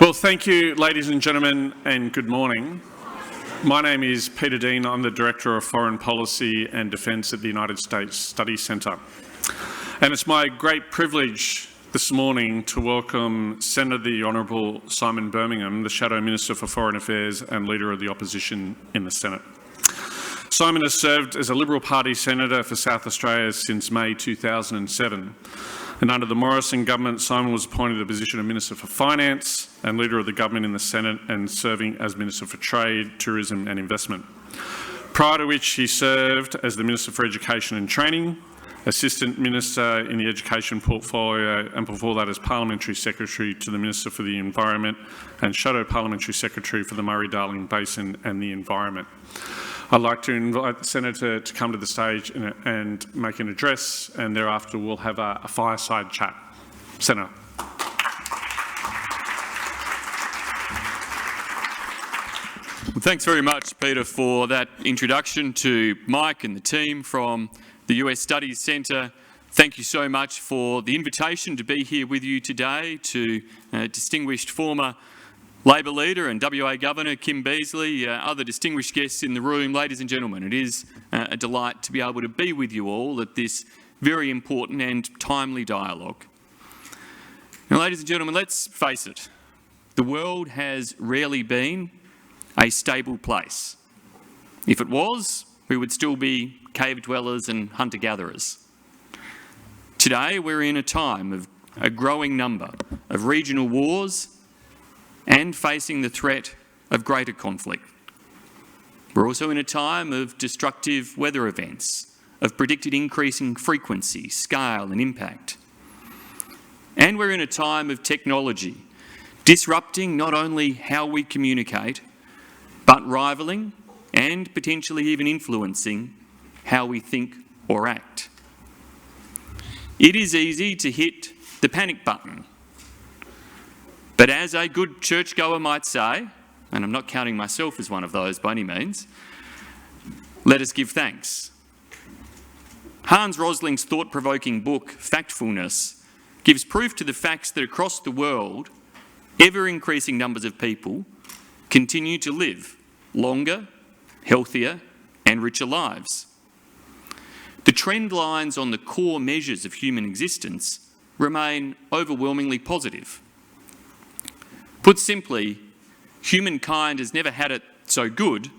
Well, thank you, ladies and gentlemen, and good morning. My name is Peter Dean. I'm the Director of Foreign Policy and Defence at the United States Study Centre. And it's my great privilege this morning to welcome Senator the Honourable Simon Birmingham, the Shadow Minister for Foreign Affairs and Leader of the Opposition in the Senate. Simon has served as a Liberal Party Senator for South Australia since May 2007. And under the Morrison government, Simon was appointed to the position of Minister for Finance and Leader of the government in the Senate, and serving as Minister for Trade, Tourism and Investment. Prior to which he served as the Minister for Education and Training, Assistant Minister in the Education portfolio, and before that as Parliamentary Secretary to the Minister for the Environment and Shadow Parliamentary Secretary for the Murray-Darling Basin and the Environment. I'd like to invite the Senator to come to the stage and make an address, and thereafter we'll have a fireside chat. Senator. Well, thanks very much, Peter, for that introduction to Mike and the team from the US Studies Centre. Thank you so much for the invitation to be here with you today, to distinguished former Labor leader and WA Governor Kim Beazley, other distinguished guests in the room. Ladies and gentlemen, it is a delight to be able to be with you all at this very important and timely dialogue. Now, ladies and gentlemen, let's face it, the world has rarely been a stable place. If it was, we would still be cave dwellers and hunter-gatherers. Today, we're in a time of a growing number of regional wars and facing the threat of greater conflict. We're also in a time of destructive weather events, of predicted increasing frequency, scale and impact. And we're in a time of technology, disrupting not only how we communicate, but rivaling and potentially even influencing how we think or act. It is easy to hit the panic button. But as a good churchgoer might say, and I'm not counting myself as one of those by any means, let us give thanks. Hans Rosling's thought-provoking book, Factfulness, gives proof to the facts that across the world, ever-increasing numbers of people continue to live longer, healthier and richer lives. The trend lines on the core measures of human existence remain overwhelmingly positive. Put simply, humankind has never had it so good,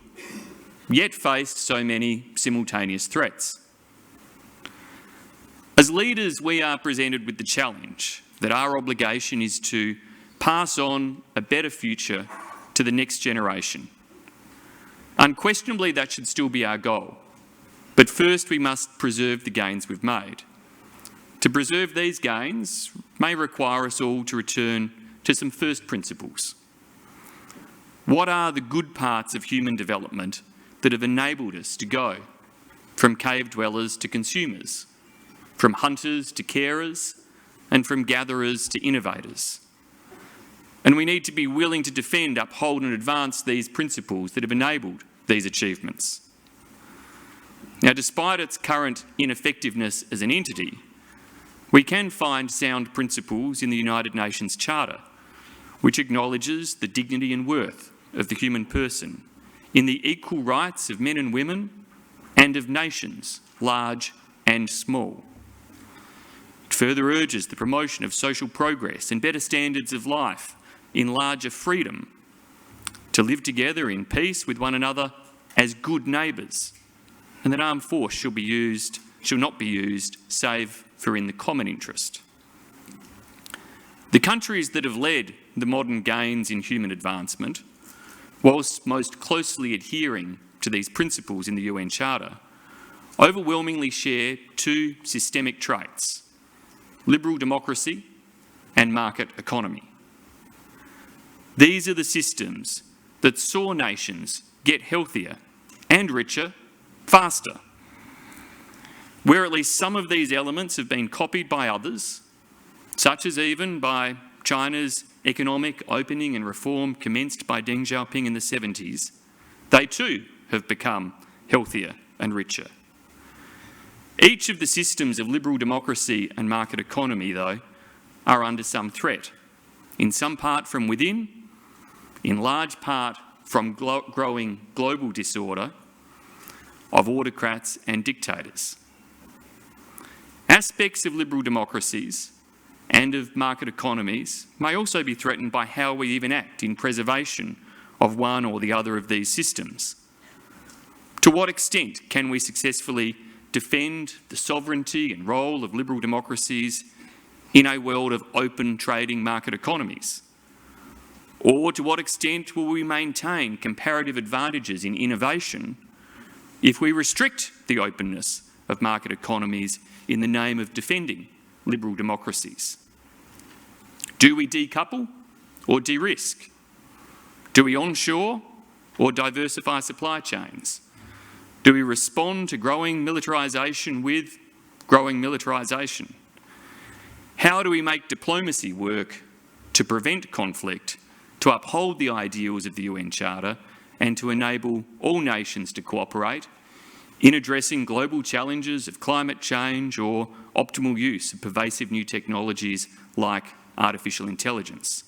yet faced so many simultaneous threats. As leaders, we are presented with the challenge that our obligation is to pass on a better future to the next generation. Unquestionably, that should still be our goal. But first, we must preserve the gains we've made. To preserve these gains may require us all to return to some first principles. What are the good parts of human development that have enabled us to go from cave dwellers to consumers, from hunters to carers, and from gatherers to innovators? And we need to be willing to defend, uphold and advance these principles that have enabled these achievements. Now, despite its current ineffectiveness as an entity, we can find sound principles in the United Nations Charter, which acknowledges the dignity and worth of the human person in the equal rights of men and women and of nations, large and small. It further urges the promotion of social progress and better standards of life in larger freedom, to live together in peace with one another as good neighbours, and that armed force shall not be used save for in the common interest. The countries that have led the modern gains in human advancement, whilst most closely adhering to these principles in the UN Charter, overwhelmingly share two systemic traits: liberal democracy and market economy. These are the systems that saw nations get healthier and richer faster. Where at least some of these elements have been copied by others, such as even by China's economic opening and reform commenced by Deng Xiaoping in the 70s, they too have become healthier and richer. Each of the systems of liberal democracy and market economy, though, are under some threat, in some part from within, in large part from growing global disorder of autocrats and dictators. Aspects of liberal democracies and of market economies may also be threatened by how we even act in preservation of one or the other of these systems. To what extent can we successfully defend the sovereignty and role of liberal democracies in a world of open trading market economies? Or to what extent will we maintain comparative advantages in innovation if we restrict the openness of market economies in the name of defending liberal democracies? Do we decouple or de-risk? Do we onshore or diversify supply chains? Do we respond to growing militarisation with growing militarisation? How do we make diplomacy work to prevent conflict, to uphold the ideals of the UN Charter, and to enable all nations to cooperate in addressing global challenges of climate change or optimal use of pervasive new technologies like artificial intelligence?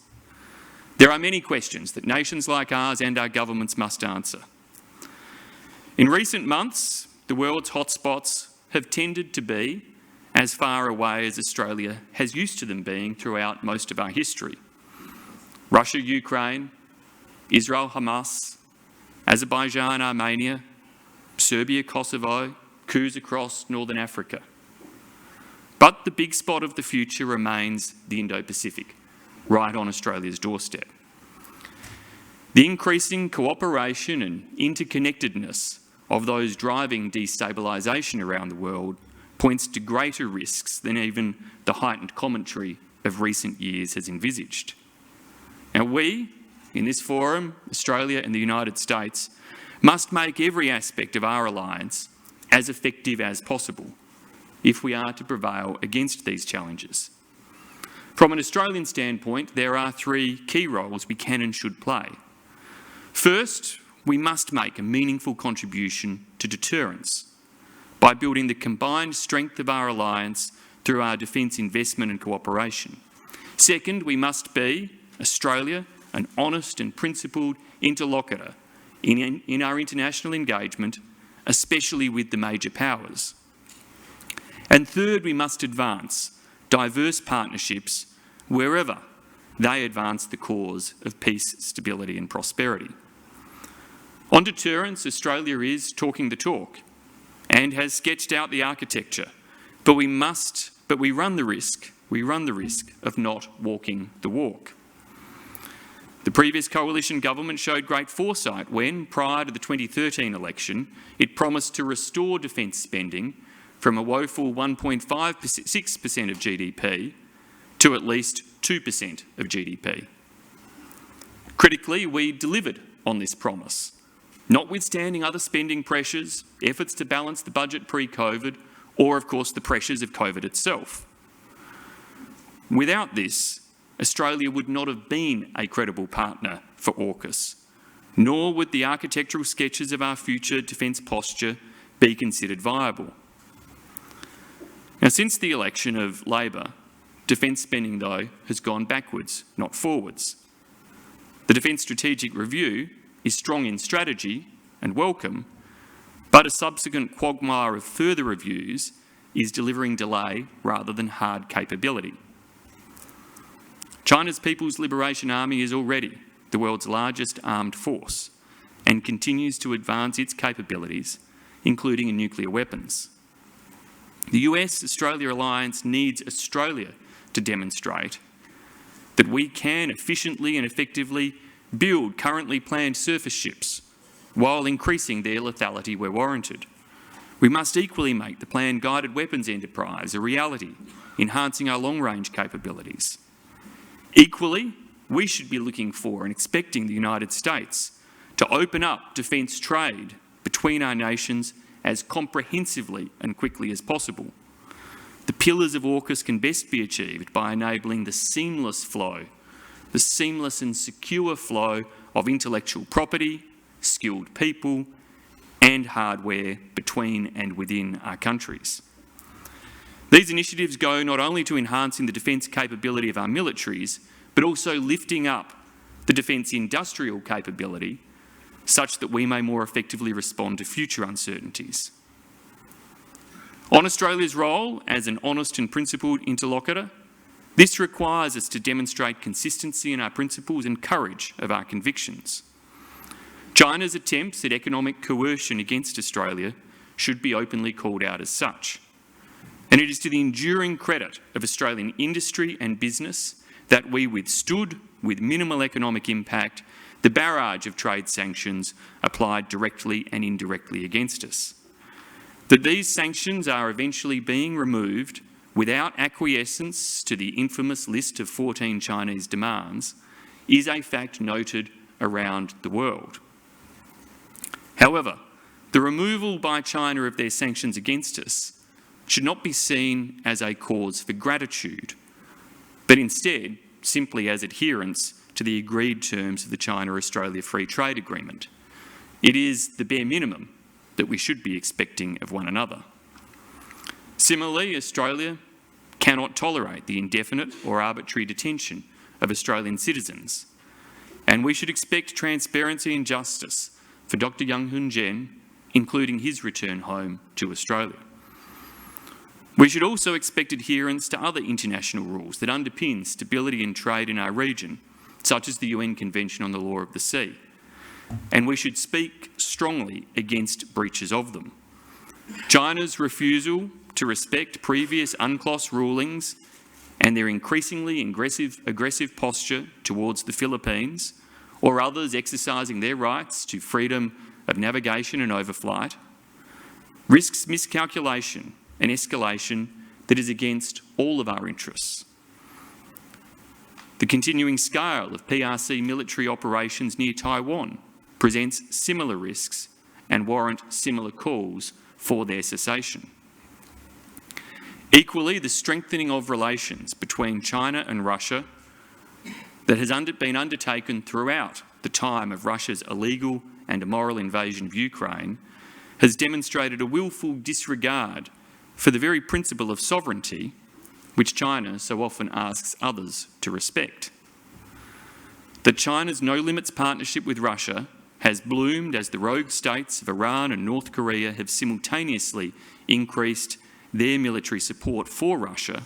There are many questions that nations like ours and our governments must answer. In recent months, the world's hotspots have tended to be as far away as Australia has used to them being throughout most of our history. Russia, Ukraine, Israel, Hamas, Azerbaijan, Armenia, Serbia, Kosovo, coups across Northern Africa. But the big spot of the future remains the Indo-Pacific, right on Australia's doorstep. The increasing cooperation and interconnectedness of those driving destabilisation around the world points to greater risks than even the heightened commentary of recent years has envisaged. Now we, in this forum, Australia and the United States, must make every aspect of our alliance as effective as possible if we are to prevail against these challenges. From an Australian standpoint, there are three key roles we can and should play. First, we must make a meaningful contribution to deterrence by building the combined strength of our alliance through our defence investment and cooperation. Second, we must be, Australia, an honest and principled interlocutor in our international engagement, especially with the major powers. And third, we must advance diverse partnerships wherever they advance the cause of peace, stability and prosperity. On deterrence, Australia is talking the talk and has sketched out the architecture, but we run the risk of not walking the walk. The previous coalition government showed great foresight when, prior to the 2013 election, it promised to restore defence spending from a woeful 1.56% of GDP to at least 2% of GDP. Critically, we delivered on this promise, notwithstanding other spending pressures, efforts to balance the budget pre-COVID, or of course the pressures of COVID itself. Without this, Australia would not have been a credible partner for AUKUS, nor would the architectural sketches of our future defence posture be considered viable. Now, since the election of Labor, defence spending, though, has gone backwards, not forwards. The Defence Strategic Review is strong in strategy and welcome, but a subsequent quagmire of further reviews is delivering delay rather than hard capability. China's People's Liberation Army is already the world's largest armed force and continues to advance its capabilities, including in nuclear weapons. The US-Australia alliance needs Australia to demonstrate that we can efficiently and effectively build currently planned surface ships while increasing their lethality where warranted. We must equally make the planned guided weapons enterprise a reality, enhancing our long-range capabilities. Equally, we should be looking for and expecting the United States to open up defence trade between our nations as comprehensively and quickly as possible. The pillars of AUKUS can best be achieved by enabling the seamless and secure flow of intellectual property, skilled people, and hardware between and within our countries. These initiatives go not only to enhancing the defence capability of our militaries, but also lifting up the defence industrial capability such that we may more effectively respond to future uncertainties. On Australia's role as an honest and principled interlocutor, this requires us to demonstrate consistency in our principles and courage of our convictions. China's attempts at economic coercion against Australia should be openly called out as such. And it is to the enduring credit of Australian industry and business that we withstood, with minimal economic impact, the barrage of trade sanctions applied directly and indirectly against us. That these sanctions are eventually being removed without acquiescence to the infamous list of 14 Chinese demands is a fact noted around the world. However, the removal by China of their sanctions against us should not be seen as a cause for gratitude, but instead simply as adherence to the agreed terms of the China-Australia Free Trade Agreement. It is the bare minimum that we should be expecting of one another. Similarly, Australia cannot tolerate the indefinite or arbitrary detention of Australian citizens, and we should expect transparency and justice for Dr. Young Hun Jen, including his return home to Australia. We should also expect adherence to other international rules that underpin stability and trade in our region, such as the UN Convention on the Law of the Sea, and we should speak strongly against breaches of them. China's refusal to respect previous UNCLOS rulings and their increasingly aggressive posture towards the Philippines, or others exercising their rights to freedom of navigation and overflight, risks miscalculation and escalation that is against all of our interests. The continuing scale of PRC military operations near Taiwan presents similar risks and warrant similar calls for their cessation. Equally, the strengthening of relations between China and Russia that has been undertaken throughout the time of Russia's illegal and immoral invasion of Ukraine has demonstrated a willful disregard for the very principle of sovereignty which China so often asks others to respect. That China's no-limits partnership with Russia has bloomed as the rogue states of Iran and North Korea have simultaneously increased their military support for Russia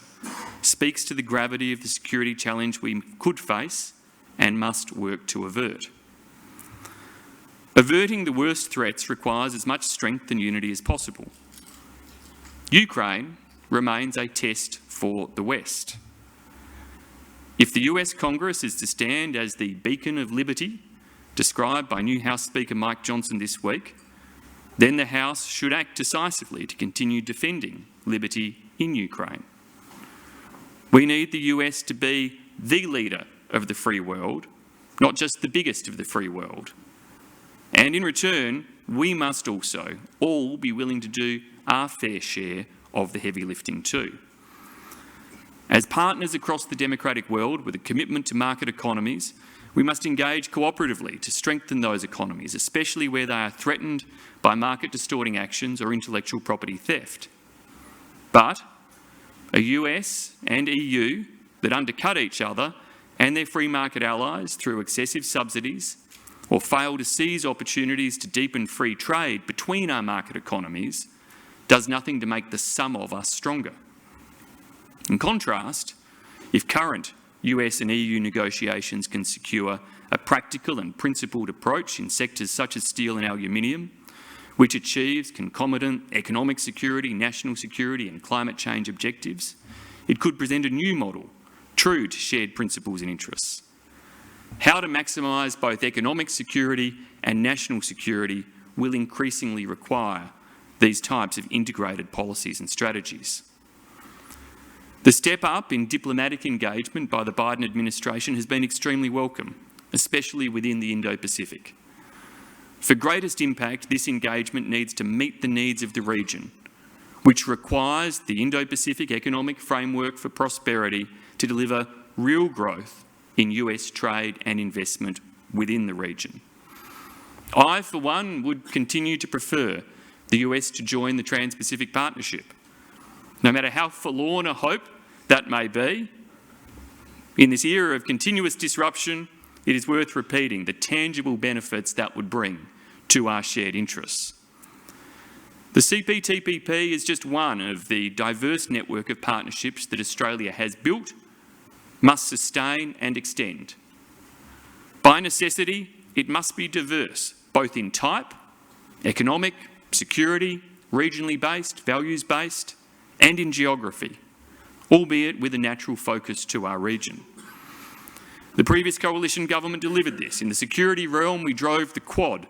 speaks to the gravity of the security challenge we could face and must work to avert. Averting the worst threats requires as much strength and unity as possible. Ukraine remains a test for the West. If the US Congress is to stand as the beacon of liberty described by new House Speaker Mike Johnson this week, then the House should act decisively to continue defending liberty in Ukraine. We need the US to be the leader of the free world, not just the biggest of the free world. And in return, we must also all be willing to do our fair share of the heavy lifting too. As partners across the democratic world with a commitment to market economies, we must engage cooperatively to strengthen those economies, especially where they are threatened by market-distorting actions or intellectual property theft. But a US and EU that undercut each other and their free market allies through excessive subsidies or fail to seize opportunities to deepen free trade between our market economies does nothing to make the sum of us stronger. In contrast, if current US and EU negotiations can secure a practical and principled approach in sectors such as steel and aluminium, which achieves concomitant economic security, national security and climate change objectives, it could present a new model, true to shared principles and interests. How to maximise both economic security and national security will increasingly require these types of integrated policies and strategies. The step up in diplomatic engagement by the Biden administration has been extremely welcome, especially within the Indo-Pacific. For greatest impact, this engagement needs to meet the needs of the region, which requires the Indo-Pacific Economic Framework for Prosperity to deliver real growth in US trade and investment within the region. I, for one, would continue to prefer the US to join the Trans-Pacific Partnership. No matter how forlorn a hope that may be, In this era of continuous disruption, it is worth repeating the tangible benefits that would bring to our shared interests. The CPTPP is just one of the diverse network of partnerships that Australia has built, must sustain and extend. By necessity, it must be diverse, both in type, economic, security, regionally based, values based, and in geography, albeit with a natural focus to our region. The previous coalition government delivered this. In the security realm, we drove the Quad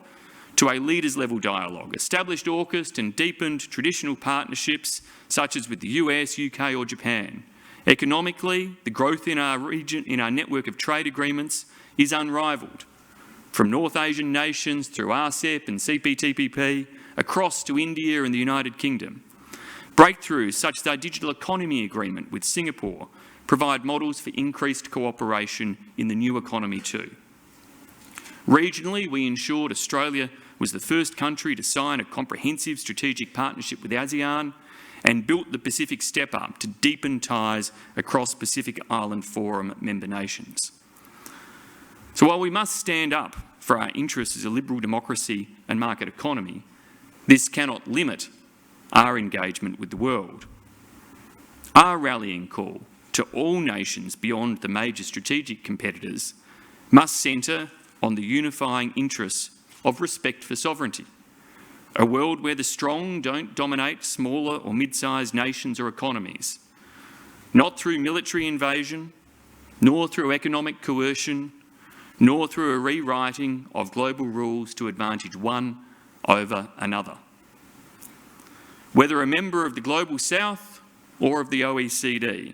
to a leaders-level dialogue, established AUKUS and deepened traditional partnerships such as with the US, UK or Japan. Economically, the growth in our region, in our network of trade agreements, is unrivalled. From North Asian nations through RCEP and CPTPP, across to India and the United Kingdom. Breakthroughs such as our digital economy agreement with Singapore provide models for increased cooperation in the new economy too. Regionally, we ensured Australia was the first country to sign a comprehensive strategic partnership with ASEAN and built the Pacific Step Up to deepen ties across Pacific Island Forum member nations. So while we must stand up for our interests as a liberal democracy and market economy, this cannot limit our engagement with the world. Our rallying call to all nations beyond the major strategic competitors must centre on the unifying interests of respect for sovereignty, a world where the strong don't dominate smaller or mid-sized nations or economies, not through military invasion, nor through economic coercion, nor through a rewriting of global rules to advantage one over another. Whether a member of the Global South or of the OECD,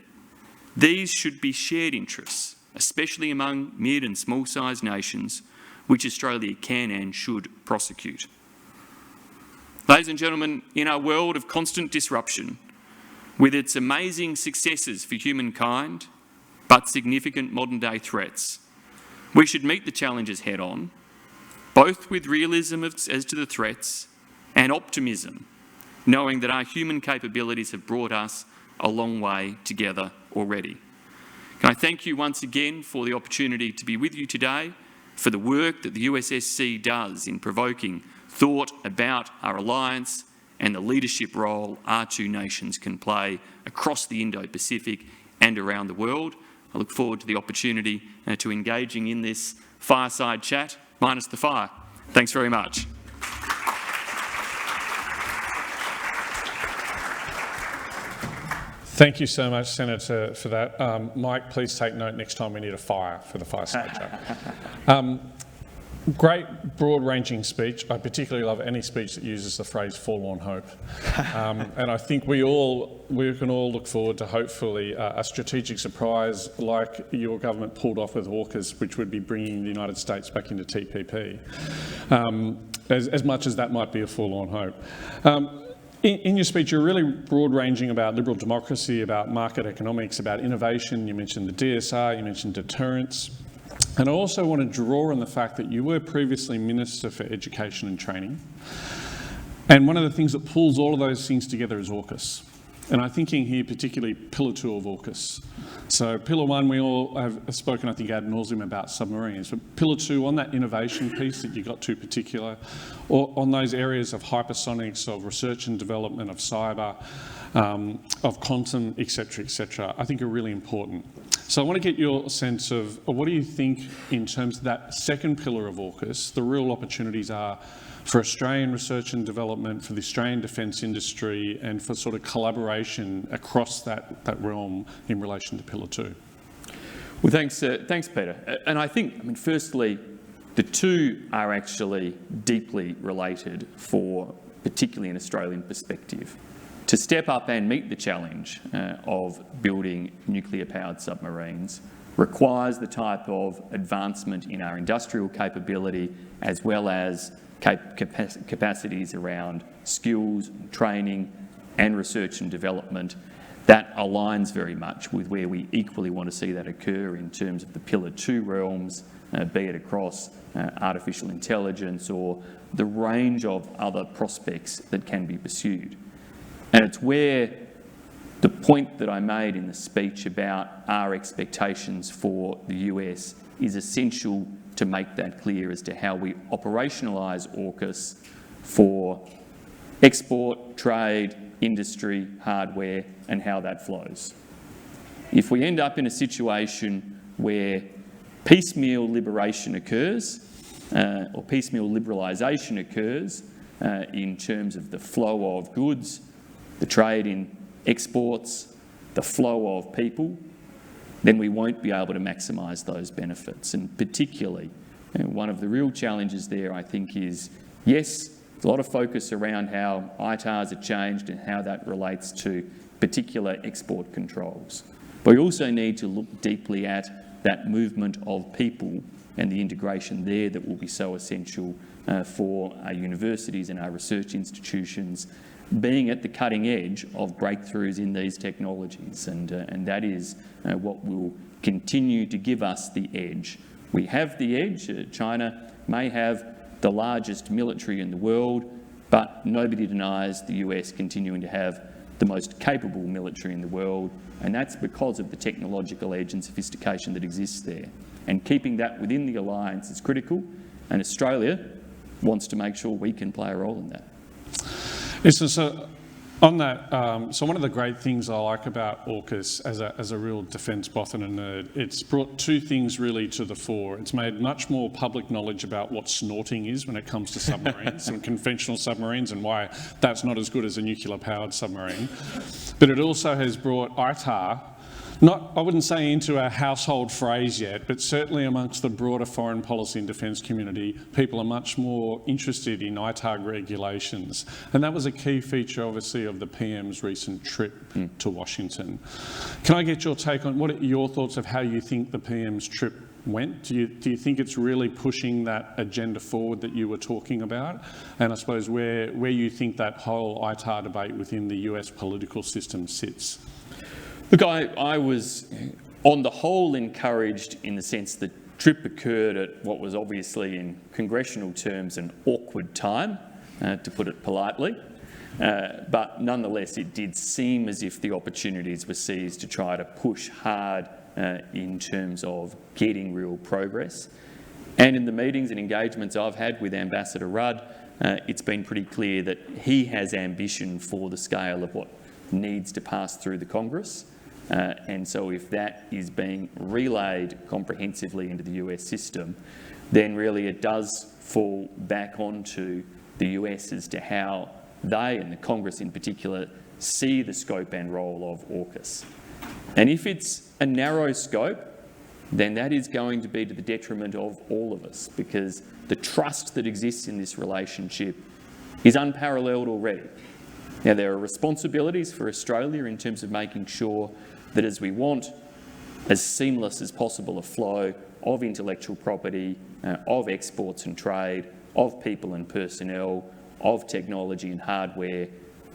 these should be shared interests, especially among mid and small-sized nations, which Australia can and should prosecute. Ladies and gentlemen, in our world of constant disruption, with its amazing successes for humankind, but significant modern-day threats, we should meet the challenges head-on, both with realism as to the threats and optimism, knowing that our human capabilities have brought us a long way together already. Can I thank you once again for the opportunity to be with you today, for the work that the USSC does in provoking thought about our alliance and the leadership role our two nations can play across the Indo-Pacific and around the world. I look forward to the opportunity to engaging in this fireside chat, minus the fire. Thanks very much. Thank you so much, Senator, for that. Mike, please take note next time we need a fire for the fireside chat. Great broad-ranging speech. I particularly love any speech that uses the phrase forlorn hope. And I think we can all look forward to hopefully a strategic surprise like your government pulled off with AUKUS, which would be bringing the United States back into TPP, as much as that might be a forlorn hope. In your speech, you're really broad-ranging about liberal democracy, about market economics, about innovation. You mentioned the DSR, you mentioned deterrence. And I also want to draw on the fact that you were previously Minister for Education and Training. And one of the things that pulls all of those things together is AUKUS. And I'm thinking here particularly Pillar 2 of AUKUS. So Pillar 1, we all have spoken, I think, ad nauseum about submarines. But Pillar 2, on that innovation piece that you got to particular, or on those areas of hypersonics, of research and development, of cyber, of quantum, etc., I think are really important. So I want to get your sense of what do you think in terms of that second pillar of AUKUS, the real opportunities are for Australian research and development, for the Australian defence industry, and for sort of collaboration across that realm in relation to Pillar 2? Well, thanks, Peter. And I think, firstly, the two are actually deeply related for particularly an Australian perspective. To step up and meet the challenge of building nuclear-powered submarines requires the type of advancement in our industrial capability as well as capacities around skills, training and research and development that aligns very much with where we equally want to see that occur in terms of the Pillar 2 realms, be it across artificial intelligence or the range of other prospects that can be pursued. And it's where The point that I made in the speech about our expectations for the US is essential to make that clear as to how we operationalise AUKUS for export, trade, industry, hardware, and how that flows. If we end up in a situation where piecemeal liberation occurs, or piecemeal liberalisation occurs in terms of the flow of goods, the trade in exports, the flow of people, then we won't be able to maximise those benefits. And particularly, one of the real challenges there, I think, is, yes, there's a lot of focus around how ITARs are changed and how that relates to particular export controls. But we also need to look deeply at that movement of people and the integration there that will be so essential for our universities and our research institutions being at the cutting edge of breakthroughs in these technologies. And that is what will continue to give us the edge. We have the edge. China may have the largest military in the world, but nobody denies the US continuing to have the most capable military in the world, and that's because of the technological edge and sophistication that exists there. And keeping that within the alliance is critical, and Australia wants to make sure we can play a role in that. Listen, so on that, so one of the great things I like about AUKUS as a real defence boffin and nerd, it's brought two things really to the fore. It's made much more public knowledge about what snorting is when it comes to submarines and conventional submarines, and why that's not as good as a nuclear-powered submarine. But it also has brought ITAR, I wouldn't say into a household phrase yet, but certainly amongst the broader foreign policy and defence community, people are much more interested in ITAR regulations. And that was a key feature, obviously, of the PM's recent trip to Washington. Can I get your take on what are your thoughts of how you think the PM's trip went? Do you think it's really pushing that agenda forward that you were talking about? And I suppose where you think that whole ITAR debate within the US political system sits? Look, I was on the whole encouraged in the sense that the trip occurred at what was obviously in congressional terms an awkward time, to put it politely. But nonetheless, it did seem as if the opportunities were seized to try to push hard in terms of getting real progress. And in the meetings and engagements I've had with Ambassador Rudd, it's been pretty clear that he has ambition for the scale of what needs to pass through the Congress. And so if that is being relayed comprehensively into the US system, then really it does fall back onto the US as to how they, and the Congress in particular, see the scope and role of AUKUS. And if it's a narrow scope, then that is going to be to the detriment of all of us, because the trust that exists in this relationship is unparalleled already. Now, there are responsibilities for Australia in terms of making sure that as we want as seamless as possible a flow of intellectual property, of exports and trade, of people and personnel, of technology and hardware,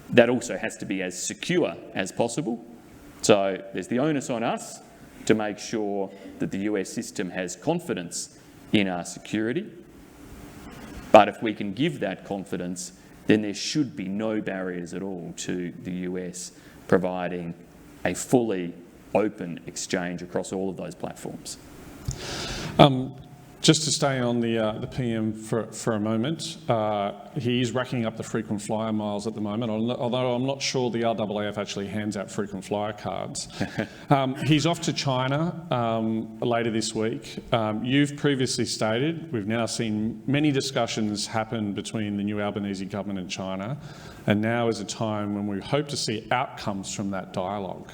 that also has to be as secure as possible. So there's the onus on us to make sure that the US system has confidence in our security. But if we can give that confidence, then there should be no barriers at all to the US providing a fully open exchange across all of those platforms. Just to stay on the PM for a moment, he is racking up the frequent flyer miles at the moment, although I'm not sure the RAAF actually hands out frequent flyer cards. He's off to China later this week. You've previously stated, we've now seen many discussions happen between the new Albanese government and China, and now is a time when we hope to see outcomes from that dialogue,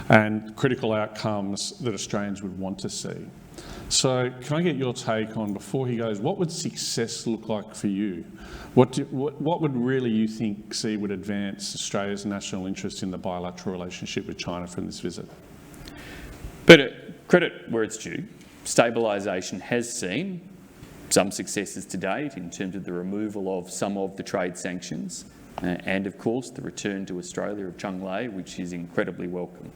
and critical outcomes that Australians would want to see. So can I get your take on, before he goes, what would success look like for you? What would really you think would advance Australia's national interest in the bilateral relationship with China from this visit? But credit where it's due. Stabilisation has seen some successes to date in terms of the removal of some of the trade sanctions and, of course, the return to Australia of Chung Lei, which is incredibly welcome.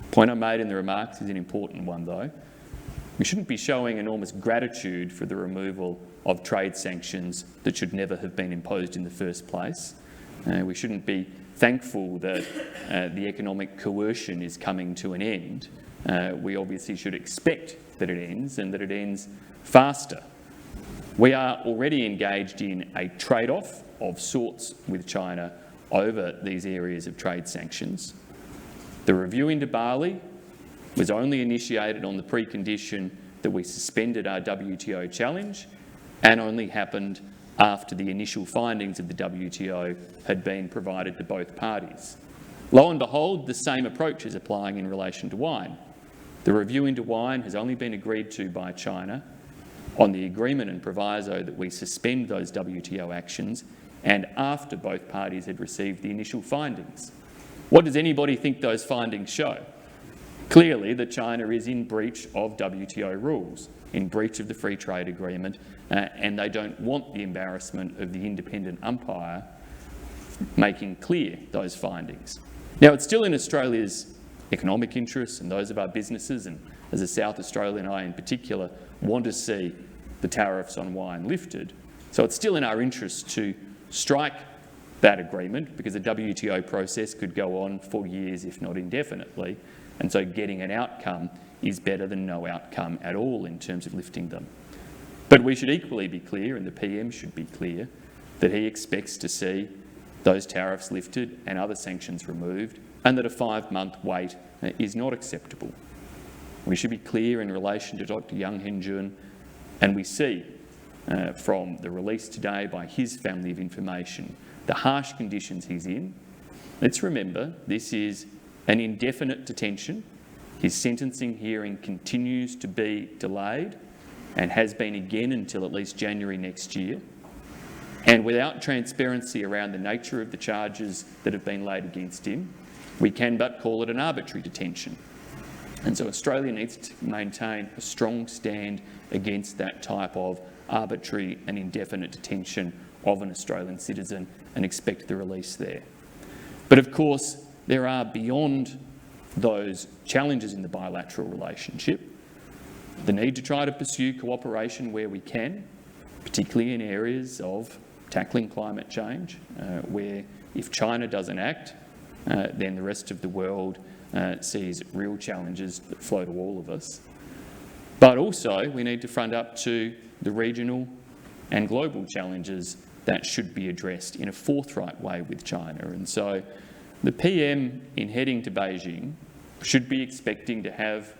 The point I made in the remarks is an important one, though. We shouldn't be showing enormous gratitude for the removal of trade sanctions that should never have been imposed in the first place. We shouldn't be thankful that the economic coercion is coming to an end. We obviously should expect that it ends and that it ends faster. We are already engaged in a trade-off of sorts with China over these areas of trade sanctions. The review into Bali was only initiated on the precondition that we suspended our WTO challenge, and only happened after the initial findings of the WTO had been provided to both parties. Lo and behold, the same approach is applying in relation to wine. The review into wine has only been agreed to by China on the agreement and proviso that we suspend those WTO actions, and after both parties had received the initial findings. What does anybody think those findings show? Clearly that China is in breach of WTO rules, in breach of the free trade agreement, and they don't want the embarrassment of the independent umpire making clear those findings. Now, it's still in Australia's economic interests and those of our businesses, and as a South Australian, I in particular want to see the tariffs on wine lifted. So it's still in our interest to strike that agreement, because the WTO process could go on for years, if not indefinitely, and so getting an outcome is better than no outcome at all in terms of lifting them. But we should equally be clear, and the PM should be clear, that he expects to see those tariffs lifted and other sanctions removed, and that a 5-month wait is not acceptable. We should be clear in relation to Dr. Yang Henjun, and we see from the release today by his family of information the harsh conditions he's in. Let's remember, this is an indefinite detention. His sentencing hearing continues to be delayed and has been again until at least January next year. And without transparency around the nature of the charges that have been laid against him, we can but call it an arbitrary detention. And so Australia needs to maintain a strong stand against that type of arbitrary and indefinite detention of an Australian citizen and expect the release there. But of course, there are beyond those challenges in the bilateral relationship the need to try to pursue cooperation where we can, particularly in areas of tackling climate change, where if China doesn't act, then the rest of the world sees real challenges that flow to all of us. But also we need to front up to the regional and global challenges that should be addressed in a forthright way with China. And so the PM in heading to Beijing should be expecting to have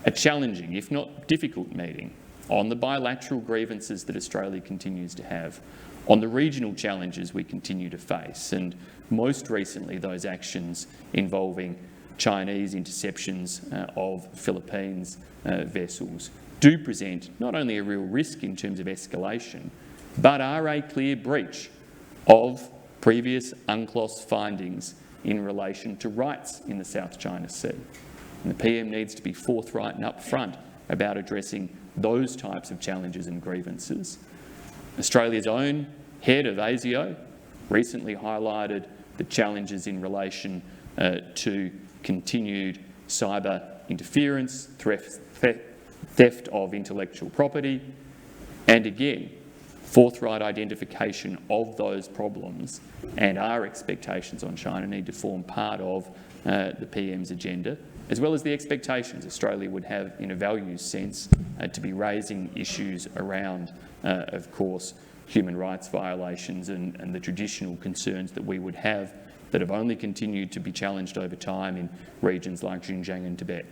a challenging, if not difficult, meeting on the bilateral grievances that Australia continues to have, on the regional challenges we continue to face, and most recently those actions involving Chinese interceptions of Philippines vessels do present not only a real risk in terms of escalation, but are a clear breach of previous UNCLOS findings in relation to rights in the South China Sea. And the PM needs to be forthright and upfront about addressing those types of challenges and grievances. Australia's own head of ASIO recently highlighted the challenges in relation to continued cyber interference, theft of intellectual property, and again, forthright identification of those problems and our expectations on China need to form part of the PM's agenda, as well as the expectations Australia would have in a values sense to be raising issues around, of course, human rights violations and the traditional concerns that we would have that have only continued to be challenged over time in regions like Xinjiang and Tibet.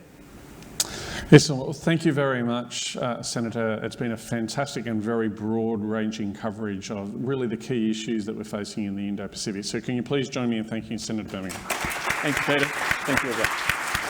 Yes, well, thank you very much, Senator. It's been a fantastic and very broad-ranging coverage of really the key issues that we're facing in the Indo-Pacific. So can you please join me in thanking Senator Birmingham? Thank you, Peter. Thank you, everyone.